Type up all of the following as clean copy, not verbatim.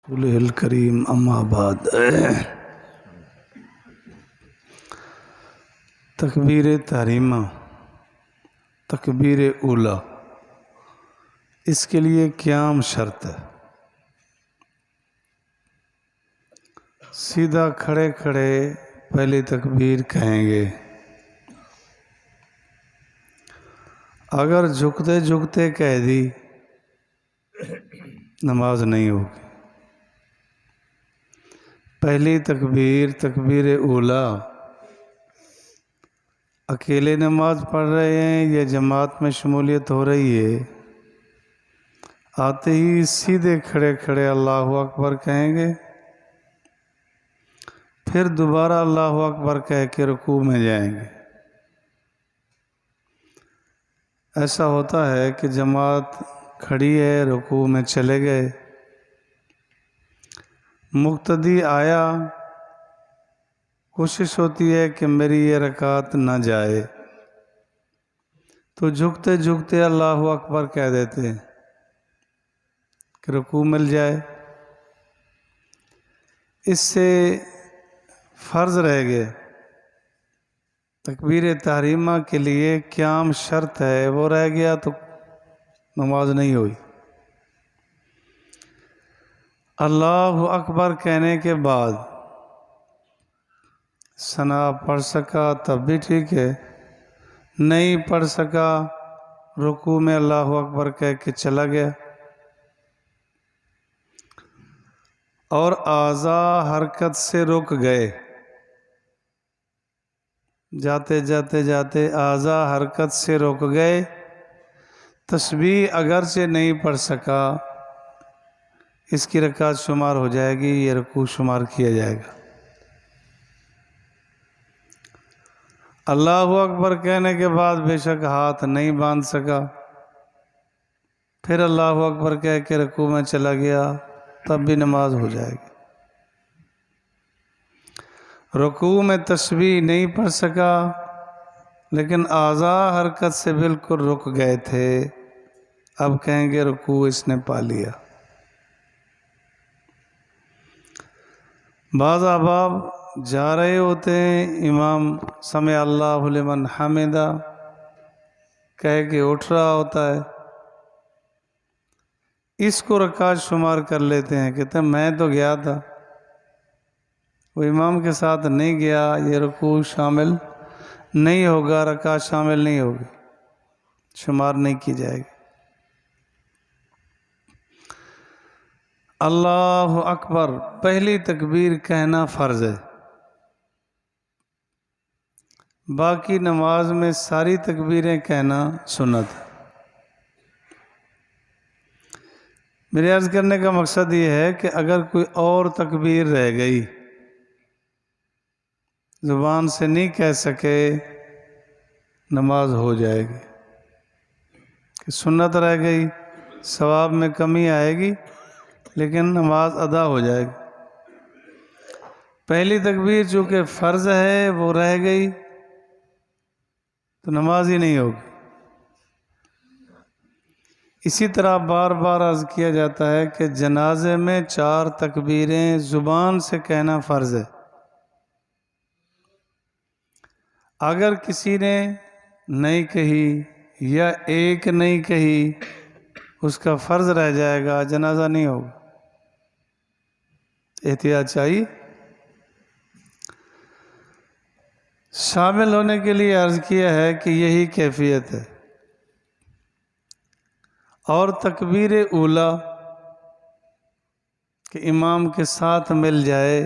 رسوله الکریم اما بعد تکبیر تحریمہ تکبیر اولا اس کے لیے قیام شرط ہے۔ سیدھا کھڑے کھڑے پہلی تکبیر کہیں گے، اگر جھکتے جھکتے کہہ دی نماز نہیں ہوگی۔ پہلی تکبیر تکبیر اولا اکیلے نماز پڑھ رہے ہیں یا جماعت میں شمولیت ہو رہی ہے، آتے ہی سیدھے کھڑے کھڑے اللہ اکبر کہیں گے، پھر دوبارہ اللہ اکبر کہہ کے رکوع میں جائیں گے۔ ایسا ہوتا ہے کہ جماعت کھڑی ہے، رکوع میں چلے گئے، مقتدی آیا، کوشش ہوتی ہے کہ میری یہ رکعت نہ جائے، تو جھکتے جھکتے اللہ اکبر کہہ دیتے ہیں کہ رکوع مل جائے۔ اس سے فرض رہ گئے، تکبیر تحریمہ کے لیے قیام شرط ہے، وہ رہ گیا تو نماز نہیں ہوئی۔ اللہ اکبر کہنے کے بعد ثنا پڑھ سکا تب بھی ٹھیک ہے، نہیں پڑھ سکا رکوع میں اللہ اکبر کہہ کے چلا گیا، اور اعضاء حرکت سے رک گئے، جاتے جاتے جاتے اعضاء حرکت سے رک گئے، تسبیح اگرچہ نہیں پڑھ سکا، اس کی رکعت شمار ہو جائے گی، یہ رکوع شمار کیا جائے گا۔ اللہ اکبر کہنے کے بعد بے شک ہاتھ نہیں باندھ سکا، پھر اللہ اکبر کہہ کے رکوع میں چلا گیا، تب بھی نماز ہو جائے گی۔ رکوع میں تسبیح نہیں پڑھ سکا لیکن اعضاء حرکت سے بالکل رک گئے تھے، اب کہیں گے رکوع اس نے پا لیا۔ بعض احباب جا رہے ہوتے ہیں، امام سمع اللہ لمن حمدہ کہہ کے اٹھ رہا ہوتا ہے، اس کو رکعت شمار کر لیتے ہیں، کہتے ہیں میں تو گیا تھا، وہ امام کے ساتھ نہیں گیا، یہ رکوع شامل نہیں ہوگا، رکعت شامل نہیں ہوگی، شمار نہیں کی جائے گی۔ اللہ اکبر پہلی تکبیر کہنا فرض ہے، باقی نماز میں ساری تکبیریں کہنا سنت ہے۔ میرے عرض کرنے کا مقصد یہ ہے کہ اگر کوئی اور تکبیر رہ گئی، زبان سے نہیں کہہ سکے، نماز ہو جائے گی، کہ سنت رہ گئی، ثواب میں کمی آئے گی لیکن نماز ادا ہو جائے گی۔ پہلی تکبیر چونکہ فرض ہے وہ رہ گئی تو نماز ہی نہیں ہوگی۔ اسی طرح بار بار عرض کیا جاتا ہے کہ جنازے میں 4 تکبیریں زبان سے کہنا فرض ہے، اگر کسی نے نہیں کہی یا ایک نہیں کہی اس کا فرض رہ جائے گا، جنازہ نہیں ہوگا۔ احتیاط چاہیے۔ شامل ہونے کے لیے عرض کیا ہے کہ یہی کیفیت ہے، اور تکبیر اولا کہ امام کے ساتھ مل جائے،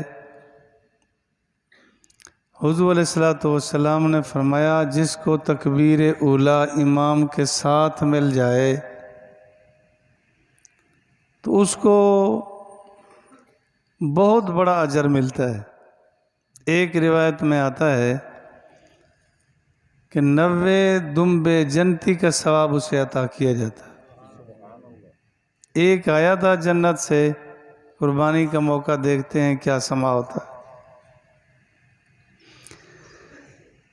حضور علیہ الصلوۃ نے فرمایا جس کو تکبیر اولا امام کے ساتھ مل جائے تو اس کو بہت بڑا اجر ملتا ہے۔ ایک روایت میں آتا ہے کہ 90 دمبے جنتی کا ثواب اسے عطا کیا جاتا ہے۔ ایک آیا تھا جنت سے، قربانی کا موقع دیکھتے ہیں کیا سما ہوتا ہے۔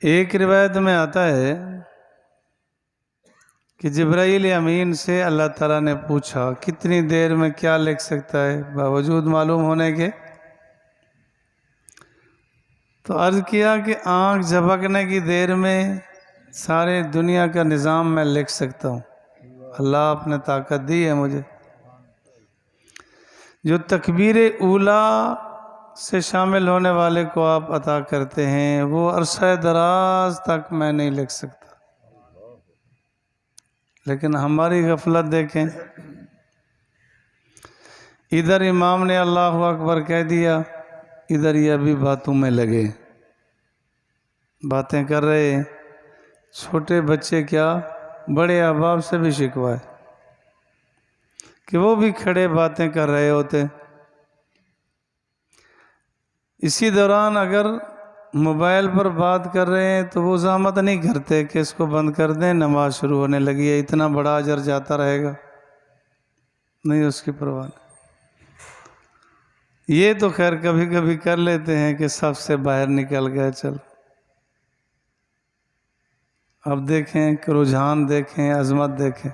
ایک روایت میں آتا ہے کہ جبرائیل امین سے اللہ تعالیٰ نے پوچھا کتنی دیر میں کیا لکھ سکتا ہے باوجود معلوم ہونے کے؟ تو عرض کیا کہ آنکھ جھپکنے کی دیر میں سارے دنیا کا نظام میں لکھ سکتا ہوں، اللہ آپ نے طاقت دی ہے مجھے۔ جو تکبیر اولا سے شامل ہونے والے کو آپ عطا کرتے ہیں وہ عرصہ دراز تک میں نہیں لکھ سکتا، لیکن ہماری غفلت دیکھیں، ادھر امام نے اللہ اکبر کہہ دیا، ادھر یہ ابھی باتوں میں لگے، باتیں کر رہے ہیں۔ چھوٹے بچے کیا بڑے احباب سے بھی شکوا ہے کہ وہ بھی کھڑے باتیں کر رہے ہوتے، اسی دوران اگر موبائل پر بات کر رہے ہیں تو وہ زحمت نہیں کرتے کہ اس کو بند کر دیں، نماز شروع ہونے لگی ہے، اتنا بڑا اجر جاتا رہے گا، نہیں اس کی پرواہ نہیں۔ یہ تو خیر کبھی کبھی کر لیتے ہیں کہ سب سے باہر نکل گئے، چل اب دیکھیں کہ رجحان دیکھیں، عظمت دیکھیں،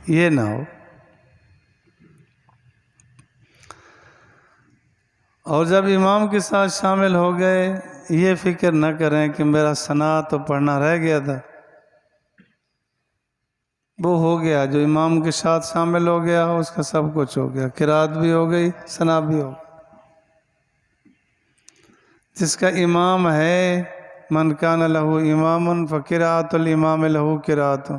یہ نہ ہو۔ اور جب امام کے ساتھ شامل ہو گئے یہ فکر نہ کریں کہ میرا ثنا تو پڑھنا رہ گیا تھا، وہ ہو گیا، جو امام کے ساتھ شامل ہو گیا اس کا سب کچھ ہو گیا، قرات بھی ہو گئی، ثنا بھی ہو گئی۔ جس کا امام ہے من کان لہو امام فقراۃ الامام لہو قرات،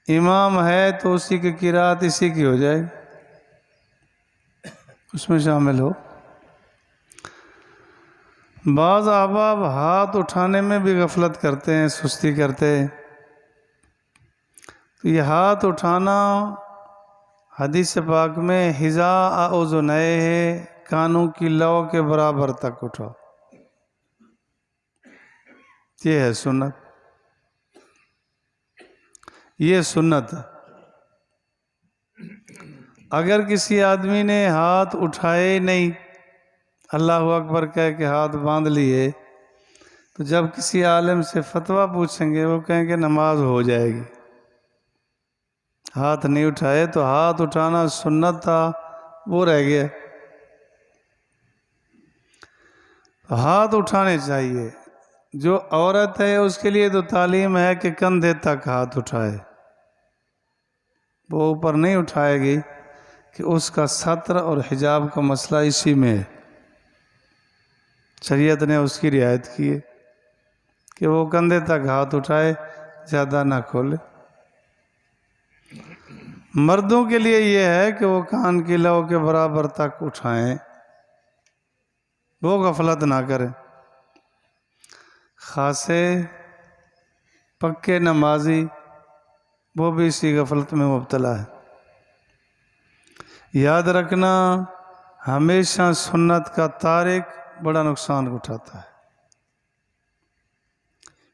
امام ہے تو اسی کی قرات اسی کی ہو جائے گی، اس میں شامل ہو۔ بعض احباب ہاتھ اٹھانے میں بھی غفلت کرتے ہیں، سستی کرتے ہیں، تو یہ ہاتھ اٹھانا حدیث پاک میں حذاء اذنیہ ہے، کانوں کی لو کے برابر تک اٹھاؤ، یہ ہے سنت، یہ سنت ہے۔ اگر کسی آدمی نے ہاتھ اٹھائے نہیں، اللہ اکبر کہہ کے ہاتھ باندھ لیے، تو جب کسی عالم سے فتویٰ پوچھیں گے وہ کہیں کہ نماز ہو جائے گی، ہاتھ نہیں اٹھائے تو ہاتھ اٹھانا سنت تھا وہ رہ گیا، ہاتھ اٹھانے چاہیے۔ جو عورت ہے اس کے لیے تو تعلیم ہے کہ کندھے تک ہاتھ اٹھائے، وہ اوپر نہیں اٹھائے گی کہ اس کا ستر اور حجاب کا مسئلہ اسی میں ہے، شریعت نے اس کی رعایت کی ہے کہ وہ کندھے تک ہاتھ اٹھائے، زیادہ نہ کھولے۔ مردوں کے لیے یہ ہے کہ وہ کان کی لو کے برابر تک اٹھائیں، وہ غفلت نہ کریں۔ خاصے پکے نمازی وہ بھی اسی غفلت میں مبتلا ہے۔ یاد رکھنا ہمیشہ سنت کا تارک بڑا نقصان اٹھاتا ہے،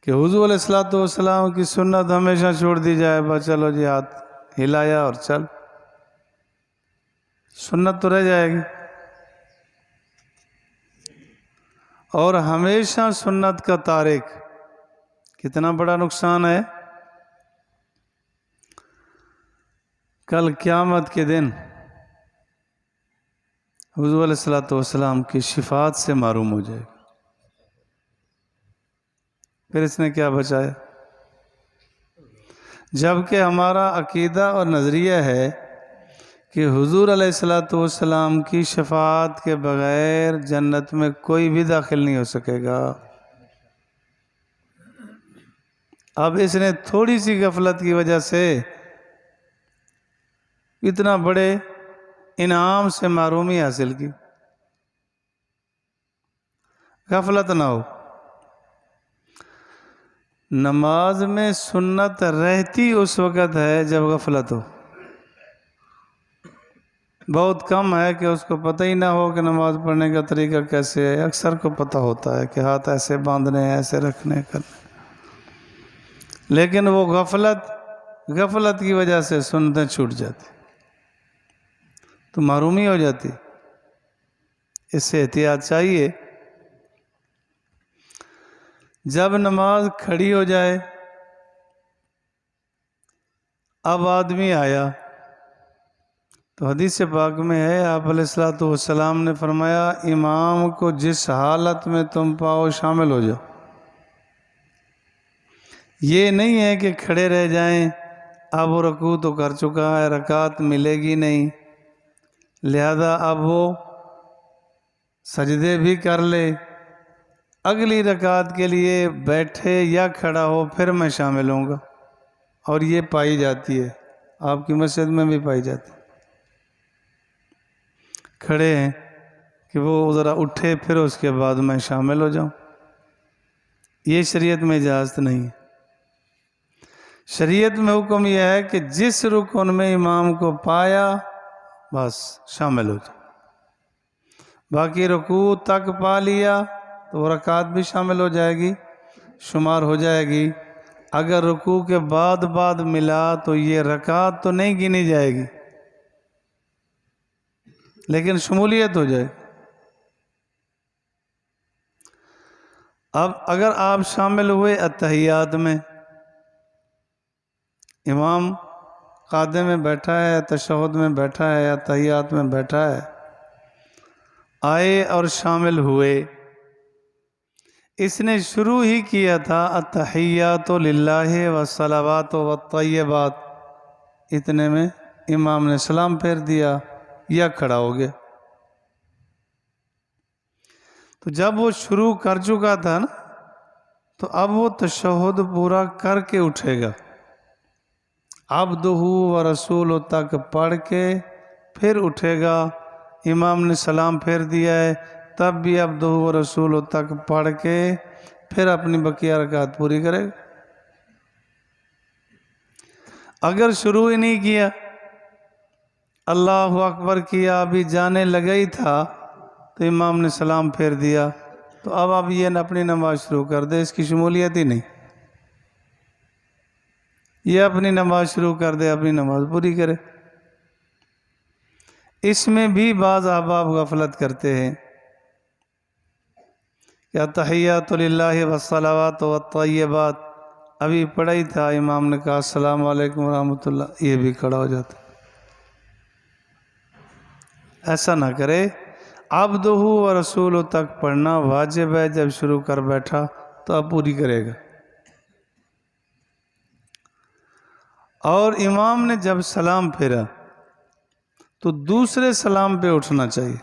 کہ حضور علیہ الصلوۃ والسلام کی سنت ہمیشہ چھوڑ دی جائے، بس چلو جی ہاتھ ہلایا اور چل، سنت تو رہ جائے گی۔ اور ہمیشہ سنت کا تارک کتنا بڑا نقصان ہے، کل قیامت کے دن حضور علیہ الصلوۃ والسلام کی شفاعت سے محروم ہو جائے گا، پھر اس نے کیا بچایا؟ جبکہ ہمارا عقیدہ اور نظریہ ہے کہ حضور علیہ الصلوۃ والسلام کی شفاعت کے بغیر جنت میں کوئی بھی داخل نہیں ہو سکے گا۔ اب اس نے تھوڑی سی غفلت کی وجہ سے اتنا بڑے انعام سے محرومی حاصل کی، غفلت نہ ہو۔ نماز میں سنت رہتی اس وقت ہے جب غفلت ہو، بہت کم ہے کہ اس کو پتہ ہی نہ ہو کہ نماز پڑھنے کا طریقہ کیسے ہے، اکثر کو پتہ ہوتا ہے کہ ہاتھ ایسے باندھنے ہیں، ایسے رکھنے کرنے، لیکن وہ غفلت کی وجہ سے سنتیں چھوٹ جاتی تو محرومی ہو جاتی، اس سے احتیاط چاہیے۔ جب نماز کھڑی ہو جائے، اب آدمی آیا، تو حدیث پاک میں ہے آپ علیہ الصلوۃ والسلام نے فرمایا امام کو جس حالت میں تم پاؤ شامل ہو جاؤ۔ یہ نہیں ہے کہ کھڑے رہ جائیں، اب وہ رکوع تو کر چکا ہے، رکعت ملے گی نہیں، لہذا اب وہ سجدے بھی کر لے، اگلی رکعت کے لیے بیٹھے یا کھڑا ہو پھر میں شامل ہوں گا۔ اور یہ پائی جاتی ہے، آپ کی مسجد میں بھی پائی جاتی ہے، کھڑے ہیں کہ وہ ذرا اٹھے پھر اس کے بعد میں شامل ہو جاؤں۔ یہ شریعت میں اجازت نہیں ہے۔ شریعت میں حکم یہ ہے کہ جس رکن میں امام کو پایا بس شامل ہو جائے، باقی رکوع تک پا لیا تو وہ رکعت بھی شامل ہو جائے گی، شمار ہو جائے گی۔ اگر رکوع کے بعد ملا تو یہ رکعت تو نہیں گنی جائے گی لیکن شمولیت ہو جائے۔ اب اگر آپ شامل ہوئے اتحیات میں، امام قاعدے میں بیٹھا ہے، تشہد میں بیٹھا ہے، اتحیات میں بیٹھا ہے، آئے اور شامل ہوئے، اس نے شروع ہی کیا تھا التحیات للہ والصلوات والطیبات، اتنے میں امام نے سلام پھیر دیا یا کھڑا ہو گیا۔ تو جب وہ شروع کر چکا تھا نا، تو اب وہ تشہد پورا کر کے اٹھے گا، عبدہ و رسول تک پڑھ کے پھر اٹھے گا۔ امام نے سلام پھیر دیا ہے، تب بھی عبدہ و رسول تک پڑھ کے پھر اپنی بقیہ رکعت پوری کرے گا۔ اگر شروع ہی نہیں کیا، اللہ اکبر کیا، ابھی جانے لگا ہی تھا تو امام نے سلام پھیر دیا، تو اب یہ اپنی نماز شروع کر دے، اس کی شمولیت ہی نہیں۔ یہ اپنی نماز شروع کر دے، اپنی نماز پوری کرے۔ اس میں بھی بعض احباب غفلت کرتے ہیں کہ التحیات للہ والصلوات والطیبات، ابھی پڑھا ہی تھا، امام نے کہا السلام علیکم ورحمۃ اللہ، یہ بھی کھڑا ہو جاتا۔ ایسا نہ کرے، عبدہ و رسول تک پڑھنا واجب ہے، جب شروع کر بیٹھا تو اب پوری کرے گا۔ اور امام نے جب سلام پھیرا تو دوسرے سلام پہ اٹھنا چاہیے۔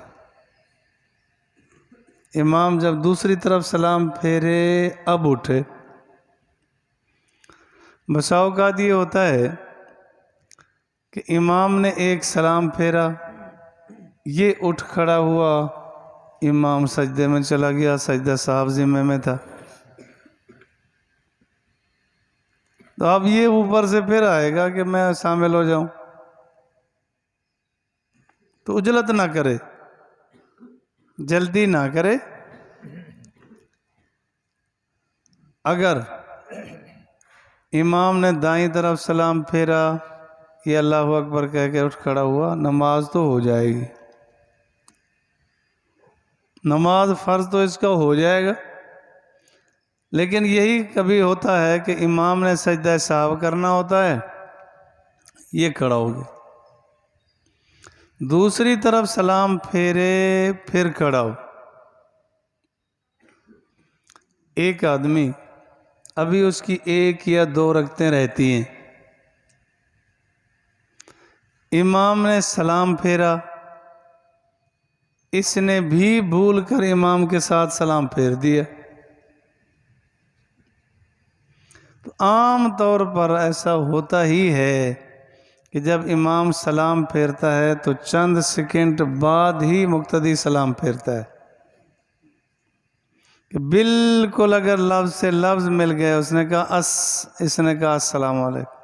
امام جب دوسری طرف سلام پھیرے اب اٹھے۔ بسا اوقات یہ ہوتا ہے کہ امام نے ایک سلام پھیرا، یہ اٹھ کھڑا ہوا، امام سجدے میں چلا گیا، سجدہ صاحب ذمے میں تھا، تو اب یہ اوپر سے پھر آئے گا کہ میں شامل ہو جاؤں، تو عجلت نہ کرے، جلدی نہ کرے۔ اگر امام نے دائیں طرف سلام پھیرا، یہ اللہ اکبر کہہ کے اٹھ کھڑا ہوا، نماز تو ہو جائے گی، نماز فرض تو اس کا ہو جائے گا، لیکن یہی کبھی ہوتا ہے کہ امام نے سجدہ سہو کرنا ہوتا ہے، یہ کھڑا ہو گیا، دوسری طرف سلام پھیرے پھر کھڑا ہو۔ ایک آدمی ابھی اس کی 1 یا 2 رکعتیں رہتی ہیں، امام نے سلام پھیرا، اس نے بھی بھول کر امام کے ساتھ سلام پھیر دیا۔ تو عام طور پر ایسا ہوتا ہی ہے کہ جب امام سلام پھیرتا ہے تو چند سیکنڈ بعد ہی مقتدی سلام پھیرتا ہے، کہ بالکل اگر لفظ سے لفظ مل گئے، اس نے کہا اس نے کہا السلام علیکم،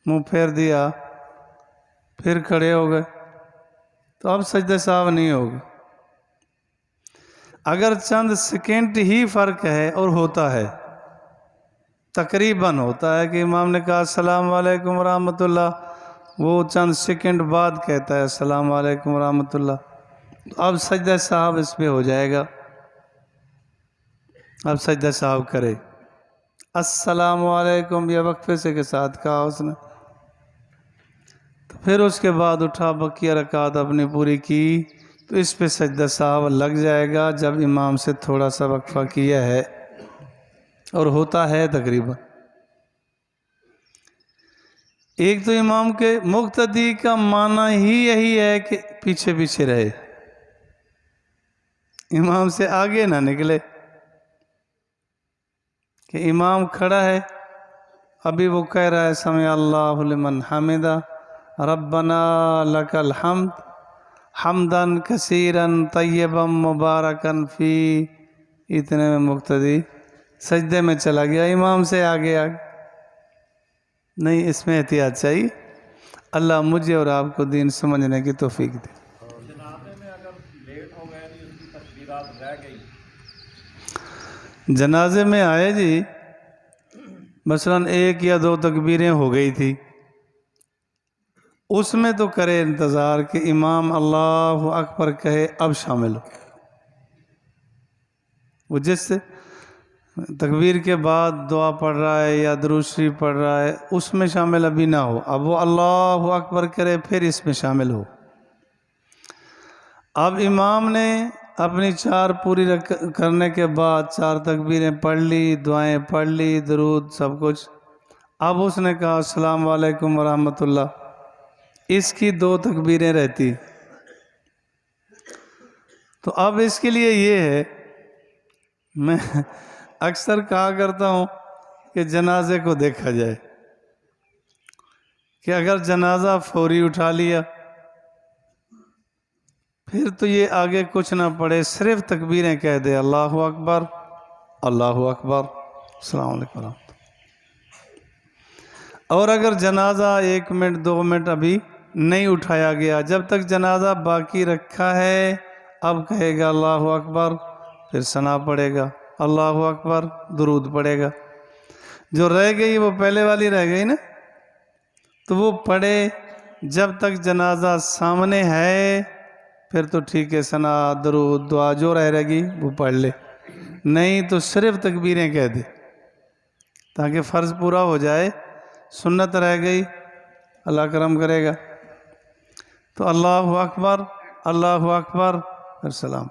منہ پھیر دیا، پھر کھڑے ہو گئے، تو اب سجدہ سہو نہیں ہوگا۔ اگر چند سیکنڈ ہی فرق ہے، اور ہوتا ہے تقریباً ہوتا ہے کہ امام نے کہا السلام علیکم ورحمۃ اللہ، وہ چند سیکنڈ بعد کہتا ہے السلام علیکم ورحمۃ اللہ، تو اب سجدہ سہو اس پہ ہو جائے گا۔ اب سجدہ صاحب کرے، السلام علیکم یہ وقفے سے کے ساتھ کہا اس نے، تو پھر اس کے بعد اٹھا بقیہ رکعت اپنی پوری کی، تو اس پہ سجدہ صاحب لگ جائے گا جب امام سے تھوڑا سا وقفہ کیا ہے، اور ہوتا ہے تقریباً۔ ایک تو امام کے مقتدی کا معنی ہی یہی ہے کہ پیچھے پیچھے رہے، امام سے آگے نہ نکلے، کہ امام کھڑا ہے ابھی وہ کہہ رہا ہے سمع اللہ لمن حمدہ ربنا لک الحمد حمدن کثیرن طیبا مبارکن فی، اتنے میں مقتدی سجدے میں چلا گیا امام سے آگے آگے۔ نہیں، اس میں احتیاط چاہیے۔ اللہ مجھے اور آپ کو دین سمجھنے کی توفیق دے۔ جنازے میں اگر لیٹ ہو گئے تو اس کی تکبیرات رہ گئی، جنازے میں آئے جی، مثلاً 1 یا 2 تکبیریں ہو گئی تھی، اس میں تو کرے انتظار کہ امام اللہ اکبر کہے اب شامل ہو۔ وہ جس سے تکبیر کے بعد دعا پڑھ رہا ہے یا درود شریف پڑھ رہا ہے اس میں شامل ابھی نہ ہو، اب وہ اللہ اکبر کرے پھر اس میں شامل ہو۔ اب امام نے اپنی 4 پوری کرنے کے بعد 4 تکبیریں پڑھ لی، دعائیں پڑھ لی، درود سب کچھ، اب اس نے کہا السلام علیکم ورحمۃ اللہ، اس کی 2 تکبیریں رہتی، تو اب اس کے لیے یہ ہے، میں اکثر کہا کرتا ہوں کہ جنازے کو دیکھا جائے، کہ اگر جنازہ فوری اٹھا لیا پھر تو یہ آگے کچھ نہ پڑے، صرف تکبیریں کہہ دے، اللہ اکبر اللہ اکبر السلام علیکم ورحمۃ اللہ۔ اور اگر جنازہ 1 منٹ 2 منٹ ابھی نہیں اٹھایا گیا، جب تک جنازہ باقی رکھا ہے اب کہے گا اللہ اکبر، پھر ثنا پڑے گا، اللہ اکبر، درود پڑے گا، جو رہ گئی وہ پہلے والی رہ گئی نا، تو وہ پڑھے، جب تک جنازہ سامنے ہے پھر تو ٹھیک ہے، ثنا درود دعا جو رہ گی وہ پڑھ لے، نہیں تو صرف تکبیریں کہہ دے تاکہ فرض پورا ہو جائے، سنت رہ گئی اللہ کرم کرے گا۔ تو اللہ اکبر اللہ اکبر پھر سلام۔